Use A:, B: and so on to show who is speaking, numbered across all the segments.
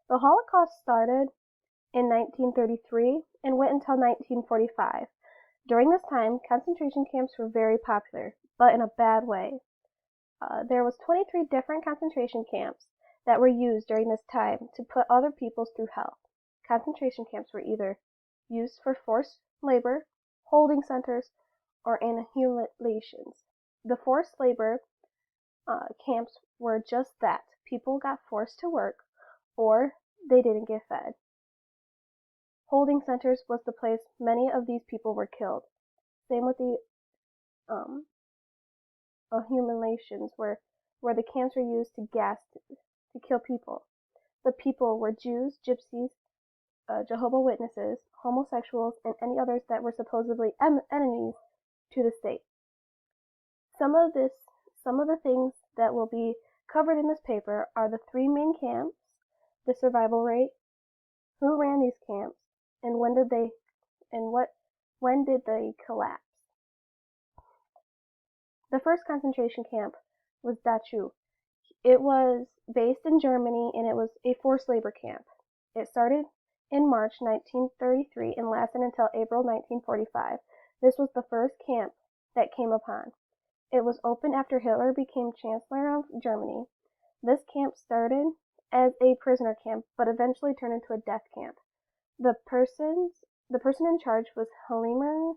A: The Holocaust started in 1933 and went until 1945. During this time, concentration camps were very popular, but in a bad way. There was 23 different concentration camps that were used during this time to put other people through hell. Concentration camps were either used for forced labor, holding centers, or inhumanations. The forced labor camps were just that. People got forced to work, or they didn't get fed. Holding centers was the place many of these people were killed. Same with the inhumanations, where the camps were used to kill people. The people were Jews, Gypsies, Jehovah's Witnesses, homosexuals, and any others that were supposedly enemies to the state. Some of the things that will be covered in this paper are the three main camps, the survival rate, who ran these camps, and when did they collapse. The first concentration camp was Dachau. It was based in Germany, and it was a forced labor camp. It started in March 1933 and lasted until April 1945. This was the first camp that came upon. It was opened after Hitler became Chancellor of Germany. This camp started as a prisoner camp, but eventually turned into a death camp. The person in charge was Helmer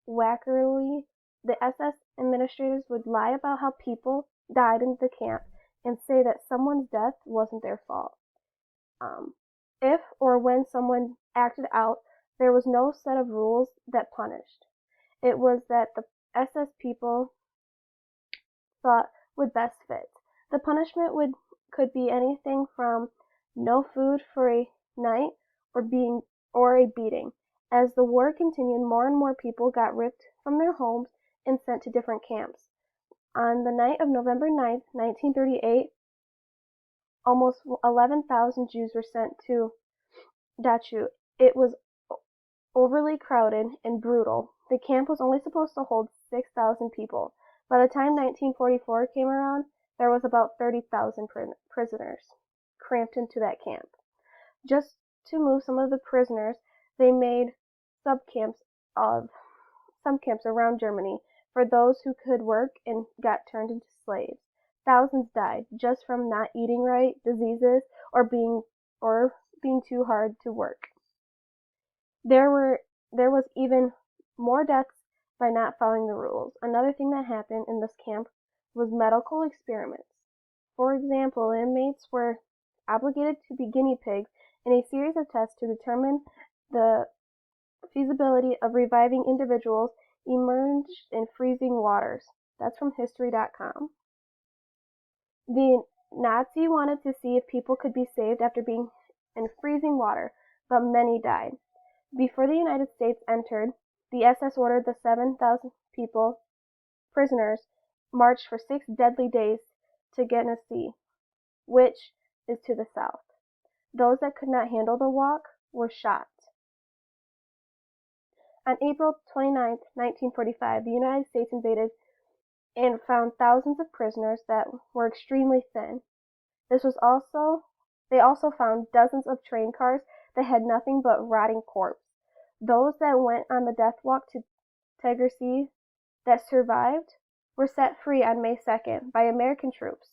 A: Wackerly. The SS administrators would lie about how people died in the camp and say that someone's death wasn't their fault. If or when someone acted out, there was no set of rules that punished. It was that the SS people thought would best fit. The punishment could be anything from no food for a night or a beating. As the war continued, more and more people got ripped from their homes and sent to different camps. On the night of November 9th, 1938, almost 11,000 Jews were sent to Dachau. It was overly crowded and brutal. The camp was only supposed to hold 6,000 people. By the time 1944 came around, there was about 30,000 prisoners cramped into that camp. Just to move some of the prisoners, they made some camps around Germany for those who could work and got turned into slaves. Thousands died just from not eating right, diseases, or being too hard to work. There was even more deaths by not following the rules. Another thing that happened in this camp was medical experiments. For example, inmates were obligated to be guinea pigs in a series of tests to determine the feasibility of reviving individuals immersed in freezing waters. That's from history.com. The Nazi wanted to see if people could be saved after being in freezing water, but many died. Before the United States entered, the SS ordered the 7,000 prisoners, marched for 6 deadly days to Genesee, which is to the south. Those that could not handle the walk were shot. On April 29, 1945, the United States invaded and found thousands of prisoners that were extremely thin. They also found dozens of train cars that had nothing but rotting corpses. Those that went on the death walk to Tegernsee that survived were set free on May 2nd by American troops.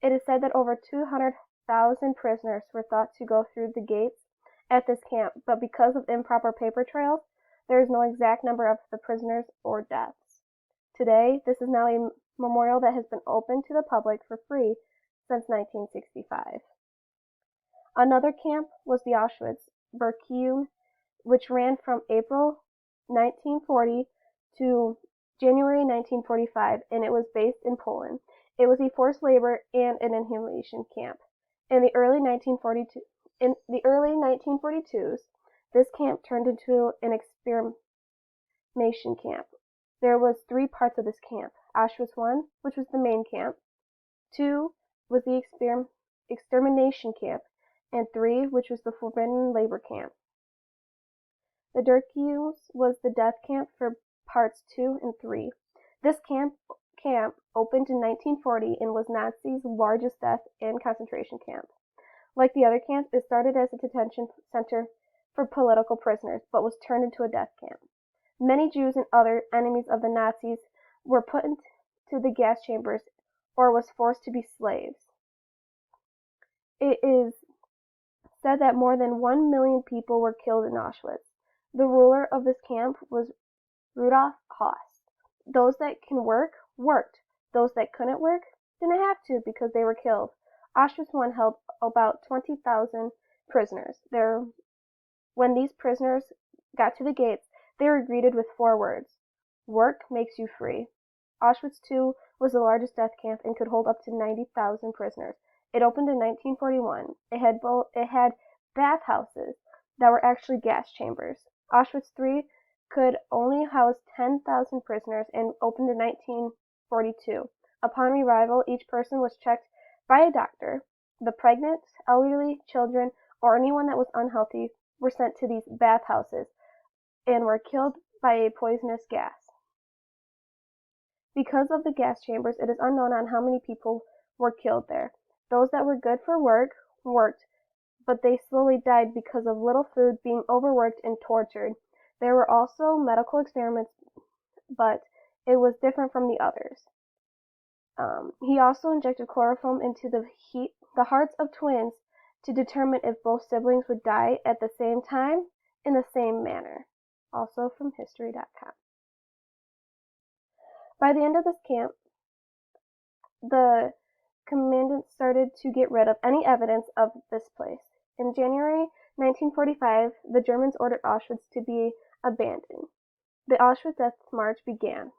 A: It is said that over 200,000 prisoners were thought to go through the gates at this camp, but because of improper paper trails, there is no exact number of the prisoners or deaths. Today, this is now a memorial that has been open to the public for free since 1965. Another camp was the Auschwitz Berkeley, which ran from April 1940 to January 1945, and it was based in Poland. It was a forced labor and an inhumation camp. In the early 1942s, this camp turned into an extermination camp. There was 3 parts of this camp. Auschwitz I, which was the main camp, 2 was the extermination camp, and 3, which was the forbidden labor camp. The Dachau was the death camp for parts 2 and 3. This camp opened in 1940 and was Nazis' largest death and concentration camp. Like the other camps, it started as a detention center for political prisoners, but was turned into a death camp. Many Jews and other enemies of the Nazis were put into the gas chambers or was forced to be slaves. It is said that more than 1 million people were killed in Auschwitz. The ruler of this camp was Rudolf Höss. Those that can work, worked. Those that couldn't work, didn't have to because they were killed. Auschwitz I held about 20,000 prisoners. When these prisoners got to the gates, they were greeted with 4 words. Work makes you free. Auschwitz II was the largest death camp and could hold up to 90,000 prisoners. It opened in 1941. It had bathhouses that were actually gas chambers. Auschwitz III could only house 10,000 prisoners and opened in 1942. Upon arrival, each person was checked by a doctor. The pregnant, elderly, children, or anyone that was unhealthy were sent to these bathhouses and were killed by a poisonous gas. Because of the gas chambers, it is unknown on how many people were killed there. Those that were good for work worked, but they slowly died because of little food, being overworked, and tortured. There were also medical experiments, but it was different from the others. He also injected chloroform into the hearts of twins to determine if both siblings would die at the same time in the same manner. Also from history.com. By the end of this camp, the commandant started to get rid of any evidence of this place. In January 1945, the Germans ordered Auschwitz to be abandoned. The Auschwitz Death March began.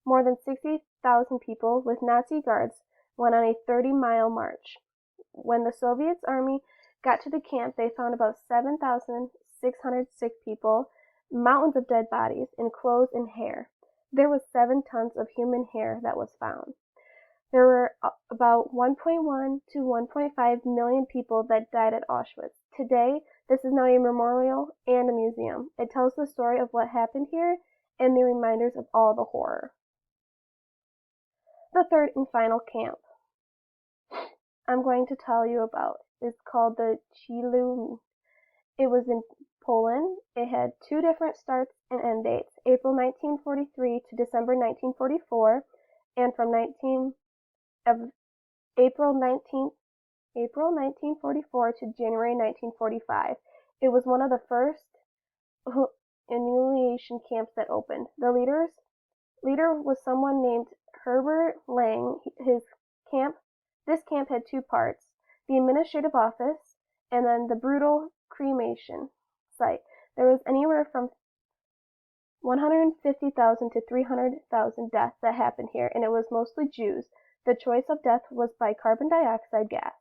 A: More than 60,000 people with Nazi guards went on a 30-mile march. When the Soviet army got to the camp, they found about 7,600 sick people, mountains of dead bodies, and clothes and hair. There was 7 tons of human hair that was found. There were about 1.1 to 1.5 million people that died at Auschwitz. Today, this is now a memorial and a museum. It tells the story of what happened here and the reminders of all the horror. The third and final camp I'm going to tell you about is called the Chilu. It was in Poland. It had 2 different starts and end dates, April 1943 to December 1944, and from April 1944 to January 1945. It was one of the first annihilation camps that opened. The leader was someone named Herbert Lang. This camp had 2 parts: the administrative office and then the brutal cremation site. There was anywhere from 150,000 to 300,000 deaths that happened here, and it was mostly Jews. The choice of death was by carbon dioxide gas.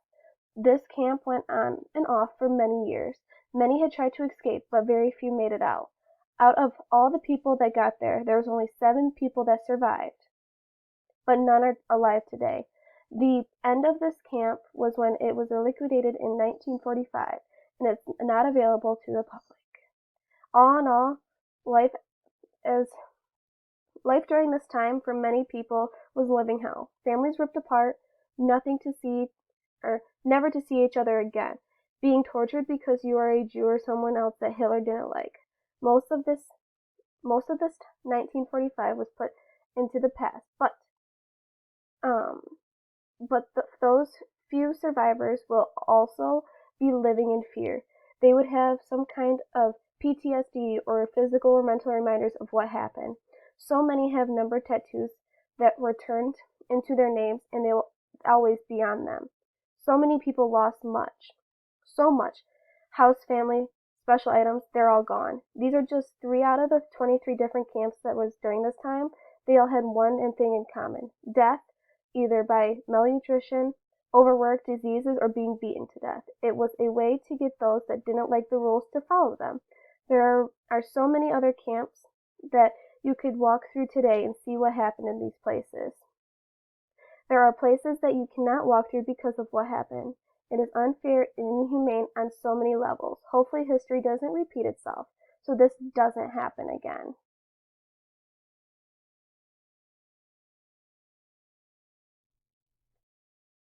A: This camp went on and off for many years. Many had tried to escape, but very few made it out. Out of all the people that got there, there was only 7 people that survived, but none are alive today. The end of this camp was when it was liquidated in 1945, and it's not available to the public. All in all, life during this time for many people was living hell. Families ripped apart, never to see each other again, being tortured because you are a Jew or someone else that Hitler didn't like. Most of this 1945 was put into the past, but those few survivors will also be living in fear. They would have some kind of PTSD or physical or mental reminders of what happened. So many have number tattoos that were turned into their names, and they will always be on them. So many people lost so much. House, family, special items, they're all gone. These are just 3 out of the 23 different camps that was during this time. They all had one thing in common: death, either by malnutrition, overwork, diseases, or being beaten to death. It was a way to get those that didn't like the rules to follow them. There are so many other camps that you could walk through today and see what happened in these places. There are places that you cannot walk through because of what happened. It is unfair and inhumane on so many levels. Hopefully history doesn't repeat itself, so this doesn't happen again.